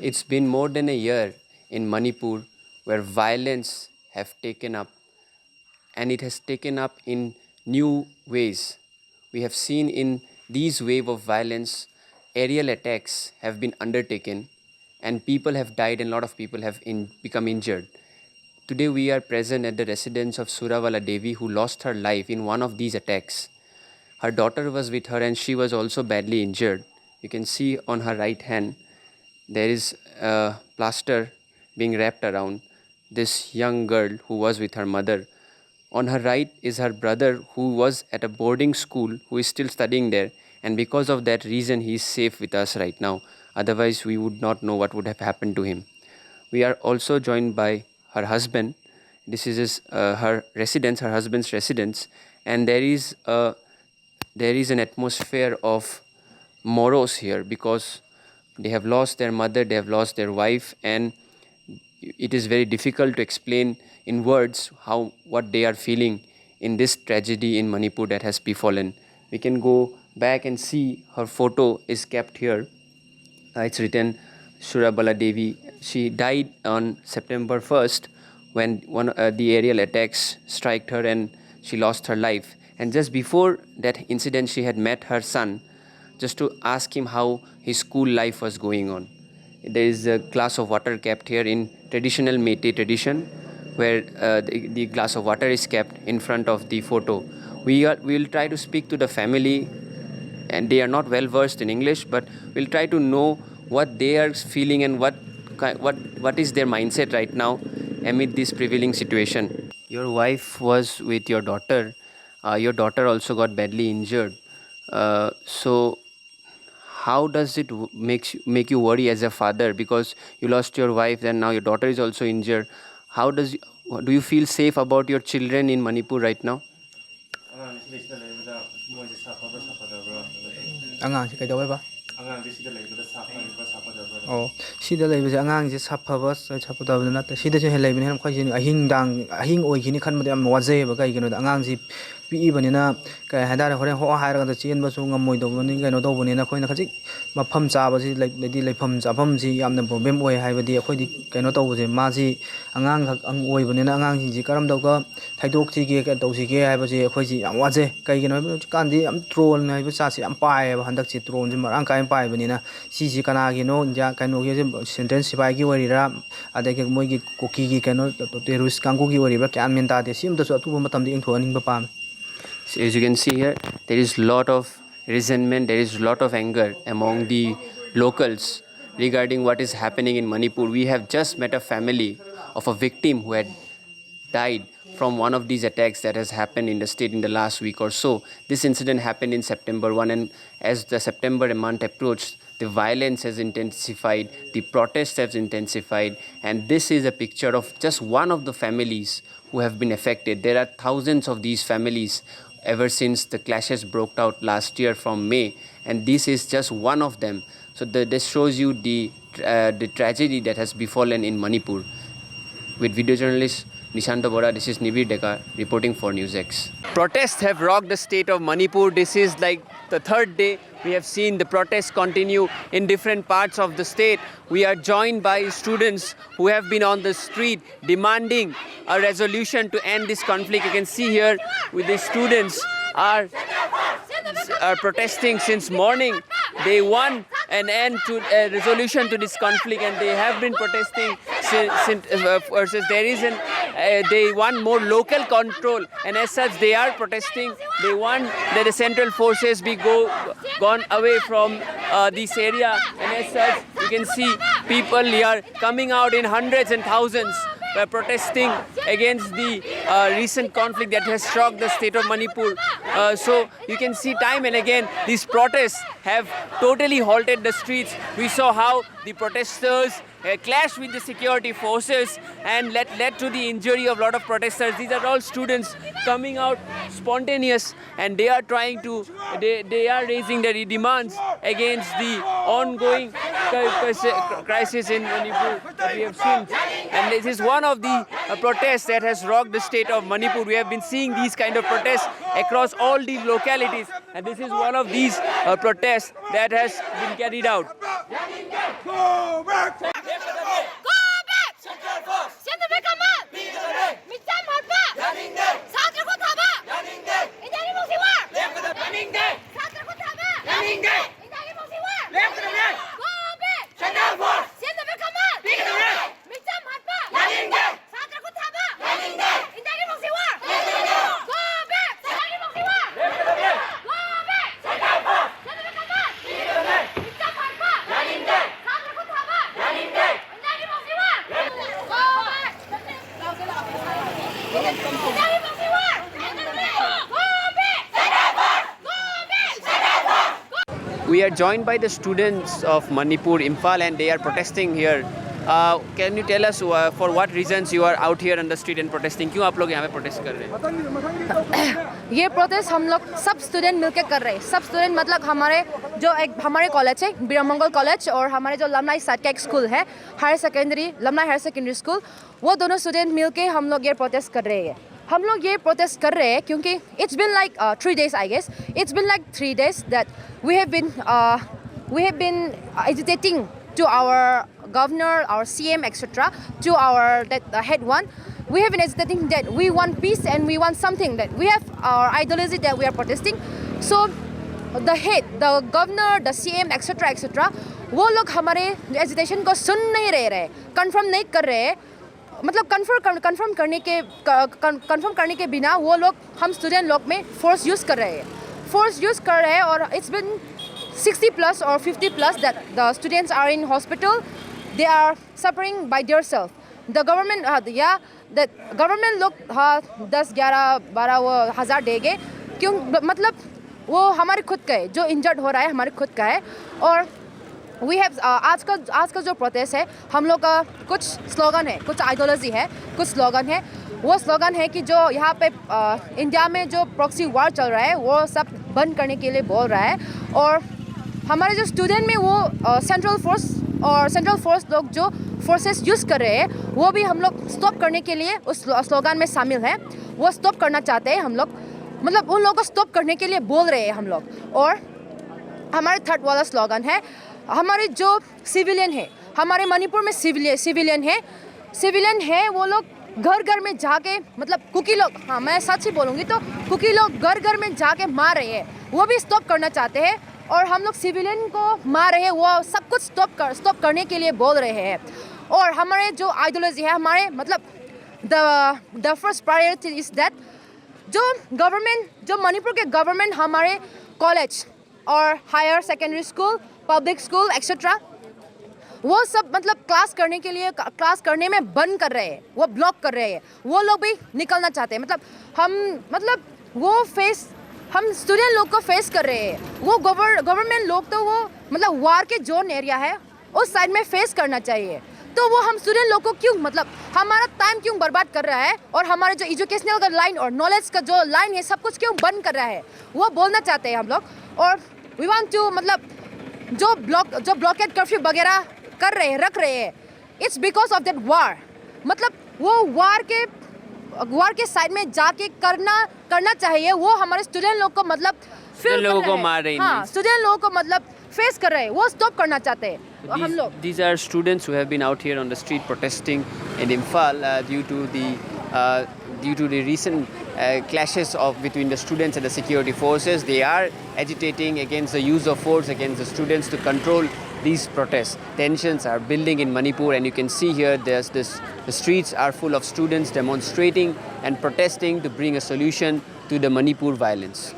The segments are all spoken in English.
It's been more than a year in Manipur where violence have taken up, and it has taken up in new ways. We have seen in these wave of violence, aerial attacks have been undertaken and people have died and a lot of people have become injured. Today we are present at the residence of Surawala Devi, who lost her life in one of these attacks. Her daughter was with her and she was also badly injured. You can see on her right hand there is a plaster being wrapped around this young girl who was with her mother. On her right is her brother, who was at a boarding school, who is still studying there, and because of that reason he is safe with us right now. Otherwise we would not know what would have happened to him. We are also joined by her husband. This is her residence, her husband's residence, and there is an atmosphere of morose here because they have lost their mother, they have lost their wife, and it is very difficult to explain in words what they are feeling in this tragedy in Manipur that has befallen. We can go back and see her photo is kept here. It's written Surabala Devi. She died on September 1st when the aerial attacks struck her and she lost her life. And just before that incident, she had met her son just to ask him how his school life was going on. There is a glass of water kept here in traditional Meitei tradition, where the glass of water is kept in front of the photo. We will try to speak to the family, and they are not well versed in English, but we'll try to know what they are feeling and what is their mindset right now amid this prevailing situation. Your wife was with your daughter. Your daughter also got badly injured. So how does it make you worry as a father, because you lost your wife and now your daughter is also injured? How do you feel safe about your children in Manipur right now? Sida leibase angang je saphaba saphada na sida je leibane ham khoi jin ahing oi gini khan made am waje ba kai gino angang ji pi bani na kai hadar hore ho haira ga chen ba su ngamoi do bani gaino do bani na khoi na khaji mafam cha ba ji leidi leifam chafam ji yamna problem oi hai ba di khoi di kaino to je ma ji angang khak ang oi bani na angang ji karam do ga thaidok ji ge ka do ji ge hai ba ji khoi ji am waje kai gino kan di am troll na ba cha si am pai ba handak chi troll ji marang kai pai bani na si kana gi no ja kaino ge sentence sipai gi warira adake moi gi koki gi kaino terrorist kangu gi warira kyan men ta de sim da so atu matam di ingtho aning ba pam. So as you can see here, there is lot of resentment, there is lot of anger among the locals regarding what is happening in Manipur. We have just met a family of a victim who had died from one of these attacks that has happened in the state in the last week or so. This incident happened in September 1, and as the September month approached, the violence has intensified, the protests have intensified, and this is a picture of just one of the families who have been affected. There are thousands of these families ever since the clashes broke out last year from May, and this is just one of them. So this shows you the tragedy that has befallen in Manipur. With video journalist Nishanta Bora, this is Nivir Deka reporting for NewsX. Protests have rocked the state of Manipur. This is like the third day. We have seen the protests continue in different parts of the state. We are joined by students who have been on the street demanding a resolution to end this conflict. You can see here with the students are protesting since morning. They want an end to a resolution to this conflict, and they have been protesting since versus there is they want more local control, and as such they are protesting. They want that the central forces be gone away from this area, and as such you can see people here coming out in hundreds and thousands protesting against the recent conflict that has shocked the state of Manipur. So you can see time and again these protests have totally halted the streets. We saw how the protesters clashed with the security forces and led to the injury of a lot of protesters. These are all students coming out spontaneous, and they are trying to, they are raising their demands against the ongoing crisis in Manipur that we have seen. And this is one of the protests that has rocked the state of Manipur. We have been seeing these kind of protests across all these localities, and this is one of these protests that has been carried out. Go back! Go back! Central command! 밑장 할까? 사들고 타봐! 이다리 목시와! 사들고 타봐! 이다리 목시와! Go back! Central command! 밑장 할까? 사들고 타봐! 이다리 목시와! Go back! 이다리 목시와! Go back! Central command! 밑장 할까? 사들고 타봐! 이다리 목시와! Go back! 이다리 목시와! We are joined by the students of Manipur, Imphal, and they are protesting here. Can you tell us for what reasons you are out here on the street and protesting? क्यों आप लोग यहाँ पे protest कर रहे हैं? ये protest हम लोग सब स्टूडेंट मिलके कर रहे हैं। सब स्टूडेंट मतलब हमारे कॉलेज है बीरामंगल कॉलेज और हमारे जो लमनाई साइड का एक स्कूल है लमनाई हायर सेकेंडरी स्कूल, वो दोनों स्टूडेंट मिलके हम लोग ये प्रोटेस्ट कर रहे हैं। हम लोग ये प्रोटेस्ट कर रहे हैं क्योंकि it's been like 3 days I guess, it's been like 3 days that we have been agitating to our governor, our CM, etc., to our head one. We have been agitating that we want peace and we want something, that we have our ideology that we are protesting. So the head, the governor, the CM, etc., etc., वो लोग हमारे agitation को सुन नहीं रहे, confirm नहीं कर रहे। मतलब कंफर्म करने के बिना वो लोग हम स्टूडेंट लोग में फोर्स यूज़ कर रहे हैं और it's been 60+ or 50+ that the students are in hospital. They are suffering by themselves. The government government लोग 10-11-12 हज़ार देंगे क्यों, मतलब वो हमारे खुद का है, जो इंजर्ड हो रहा है हमारे खुद का है। और वी हैव आज का जो प्रोटेस्ट है, हम लोग का कुछ स्लोगन है, कुछ आइडियोलॉजी है, कुछ स्लोगन है। वो स्लोगन है कि जो यहाँ पे इंडिया में जो प्रॉक्सी वार चल रहा है वो सब बंद करने के लिए बोल रहा है। और हमारे जो स्टूडेंट में वो सेंट्रल फोर्स लोग जो फोर्सेस यूज़ कर रहे हैं वो भी हम लोग स्टॉप करने के लिए उस स्लोगन में शामिल है। वो स्टॉप करना चाहते हैं हम लोग, मतलब उन लोगों को स्टॉप करने के लिए बोल रहे हैं हम लोग। और हमारे थर्ड वाला स्लोगन है, हमारे जो सिविलियन है, हमारे मणिपुर में सिविलियन है, वो लोग घर घर में जाके, मतलब कुकी लोग, हाँ मैं सच ही बोलूँगी तो कुकी लोग घर घर में जाके मार रहे हैं, वो भी स्टॉप करना चाहते हैं। और हम लोग सिविलियन को मार रहे हैं, वो सब कुछ स्टॉप करने के लिए बोल रहे हैं। और हमारे जो आइडियोलॉजी है, हमारे मतलब the first priority is that जो मणिपुर के गवर्नमेंट हमारे कॉलेज और higher secondary school, public school etcetera, वो सब मतलब क्लास करने में बंद कर रहे हैं, वो ब्लॉक कर रहे हैं। वो लोग भी निकलना चाहते हैं, हम स्टूडेंट लोग को फेस कर रहे हैं। वो गवर्नमेंट लोग तो वो मतलब वार के जोन एरिया है उस साइड में फेस करना चाहिए, तो वो हम स्टूडेंट लोग को क्यों, मतलब हमारा टाइम क्यों बर्बाद कर रहा है और हमारे जो एजुकेशनल का लाइन और नॉलेज का जो लाइन है सब कुछ क्यों बंद कर रहा है, वो बोलना चाहते हैं हम लोग। और वी वांट टू, मतलब जो ब्लॉकेट कर्फ्यू वगैरह रख रहे हैं, इट्स बिकॉज ऑफ दैट वार। मतलब वो वार के साइड में जाके करना चाहिए। वो हमारे स्टूडेंट लोग को मतलब लोगों को मार रहे हैं, हाँ स्टूडेंट लोगों को मतलब फेस कर रहे हैं, वो स्टॉप करना चाहते हैं। हम लोग, these are students who have been out here on the street protesting in Imphal due to the recent clashes between the students and the security forces. They are agitating against the use of force against the students to control these protests. Tensions are building in Manipur, and you can see here the streets are full of students demonstrating and protesting to bring a solution to the Manipur violence.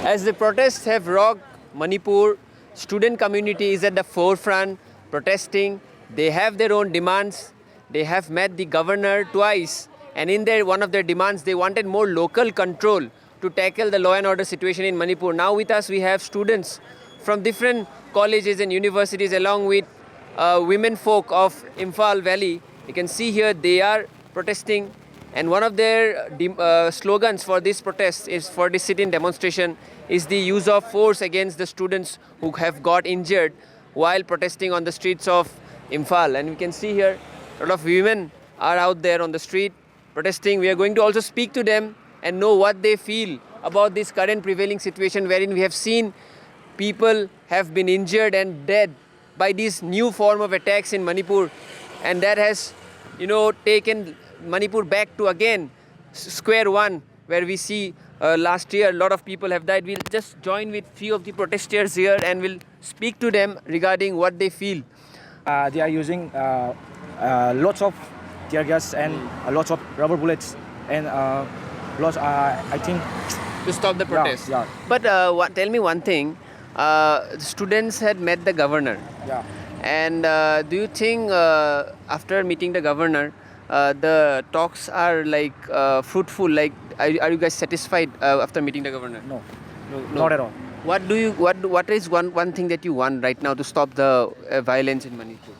As the protests have rocked Manipur, student community is at the forefront protesting. They have their own demands. They have met the governor twice, and in one of their demands they wanted more local control to tackle the law and order situation in Manipur. Now with us we have students from different colleges and universities along with women folk of Imphal Valley. You can see here they are protesting, and one of their slogans for this protest is, for this sit-in demonstration, is the use of force against the students who have got injured while protesting on the streets of Imphal. And we can see here a lot of women are out there on the street protesting. We are going to also speak to them and know what they feel about this current prevailing situation, wherein we have seen people have been injured and dead by this new form of attacks in Manipur, and that has, taken Manipur back to again square one, where we see last year a lot of people have died. We'll just join with few of the protesters here and we'll speak to them regarding what they feel. They are using lots of tear gas and lots of rubber bullets and lots. I think To stop the protest. yeah. But tell me one thing. Students had met the governor. yeah. And do you think after meeting the governor, the talks are like fruitful? Like, are you guys satisfied after meeting the governor? No, not at all. What is one thing that you want right now to stop the violence in Manipur?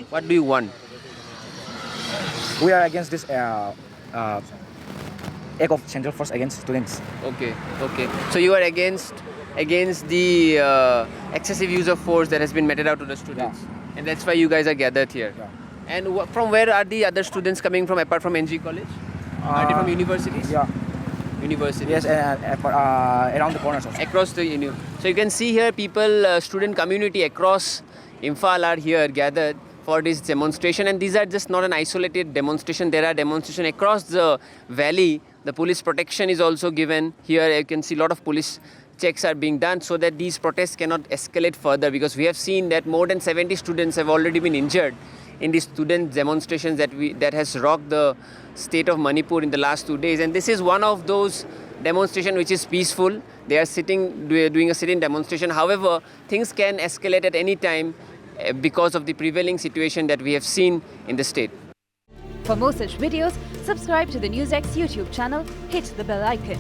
What do you want? We are against this act of central force against students. Okay. So you are against the excessive use of force that has been meted out to the students, and that's why you guys are gathered here. Yeah. And from where are the other students coming from apart from NG College? Are they from universities? Yeah. Universities. Yes, and around the corners also. Across the uni. So you can see here people, student community across Imphal are here gathered for this demonstration, and these are just not an isolated demonstration. There are demonstrations across the valley. The police protection is also given here. You can see a lot of police checks are being done so that these protests cannot escalate further, because we have seen that more than 70 students have already been injured in these student demonstrations that has rocked the state of Manipur in the last 2 days. And this is one of those demonstrations which is peaceful. They are doing a sit-in demonstration. However, things can escalate at any time because of the prevailing situation that we have seen in the state. For more such videos, subscribe to the NewsX YouTube channel, hit the bell icon.